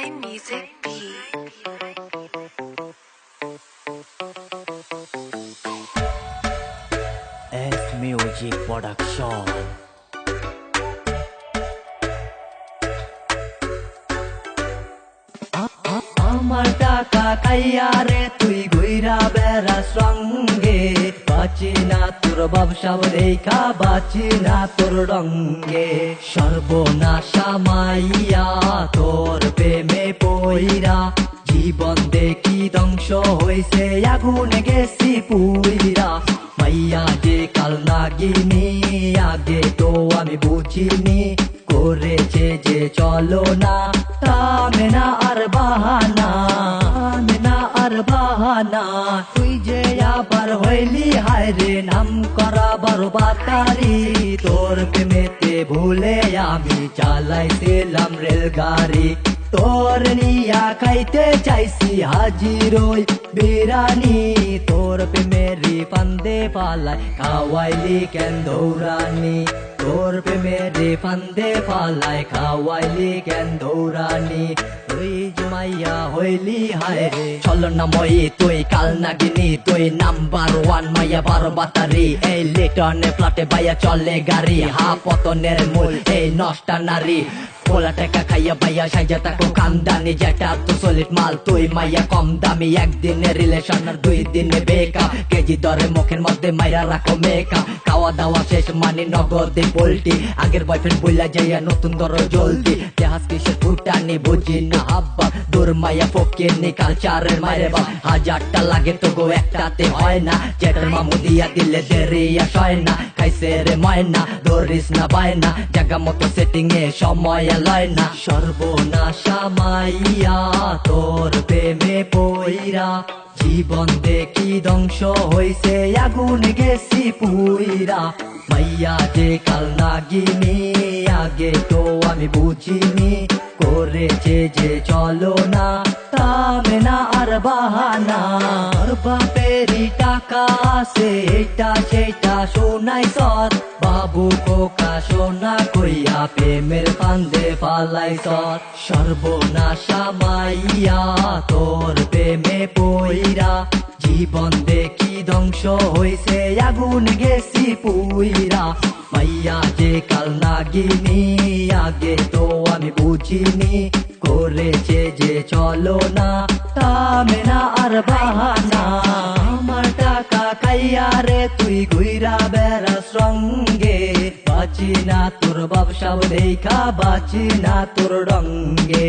iMusic Beat. S Music Production. আমার টাকা খাইয়া রে তুই ঘুইরা বেড়াস রঙ্গে, বাঁচি না তোর ব্যবসা রেখা, বাঁচি না তোর রঙ্গে। সর্বনাশা মাইয়া তোর প্রেমে পইরা, জীবন দেখি ধ্বংস হইছে আগুনে গেছি পুইরা। মাইয়া যে কাল নাগিনি, আগে তো আমি বুঝিনি, করেছে যে চলো না থামে না আর বাহানা, থামে না আর বাহানা। তুই যে আবার হইলি হায় রে নাম করা বড় বাতারি, তোর প্রেমেতে ভুলে আমি চালাইছিলাম রেলগাড়ি। তোর নিয়া খাইতে চাইছি হাজির ওই বিরানি, তোর প্রেমেরি ফান্দে পালায় খাওয়াইলি কেন দৌড়ানি, তোর প্রেমেরি ফান্দে পালায় খাওয়াইলি কেন দৌড়ানি। তুই জমাইয়া হইলি হায় রে ছলনা মই, তুই কাল নাগিনি, তুই নাম্বার ওয়ান মাইয়া বার বাতারি। এই লিটনে ফ্ল্যাটে বাইয়া চলে গাড়ি, হা পতনের মূল এই নষ্টা নারী। পোলা টাকা খাইয়া বাইয়া সাইজা থাকো কামদানি, যেটা তো সলিড মাল তুই মাইয়া কম দামি। একদিনের রিলেশন আর 2 দিনে বেকআপ, কেজি দরে মুখের মধ্যে মাইরা রাখো মেকআপ। খাওয়া দাওয়া শেষ মানে নগদে পোল্টি, আগের বয়ফ্রেন্ড বইলা যাইয়া নতুন ধরো জলদি। দেহাস কিসের ফুটানি বুঝি না হাব্বা, দূর মাইয়া ফকির নি কালচারের মায়ের বাপ। 1000টা লাগে তো গো একটাতে হয় না, যেটার মামু দিয়া দিলে দেরিয়া সয় না। খাইছে রে ময়না ধরিস না বায়না, জায়গা মতো সেটিং এ সময় লয় না। সর্বনাশা মাইয়া তোর প্রেমে পইরা, জীবন দেখি ধ্বংস হইছে আগুন গেছি পুইরা। মাইয়া যে কাল নাগিনি, আগে তো আমি বুঝিনি, করেছে যে চলো না থামে না আর বাহানা। বাপেরই টাকা আছে এটা সেটা শোনাই সৎ, বাবু কোকা সোনা কইয়া প্রেমের ফান্দে পালাই সৎ। সর্বনাশা মাইয়া তোর প্রেমে পইরা, জীবন দেখি ধ্বংস হইছে আগুন গেছি পুইরা। মাইয়া যে কাল নাগিনি, আগে তো আমি বুঝিনি, করেছে যে চলো না থামে না আর বাহানা। আমার টাকা খাইয়া রে তুই ঘুইরা বেড়াস রঙ্গে, বাঁচি না তোর ব্যবসা দেখা, বাঁচি না তোর রঙ্গে।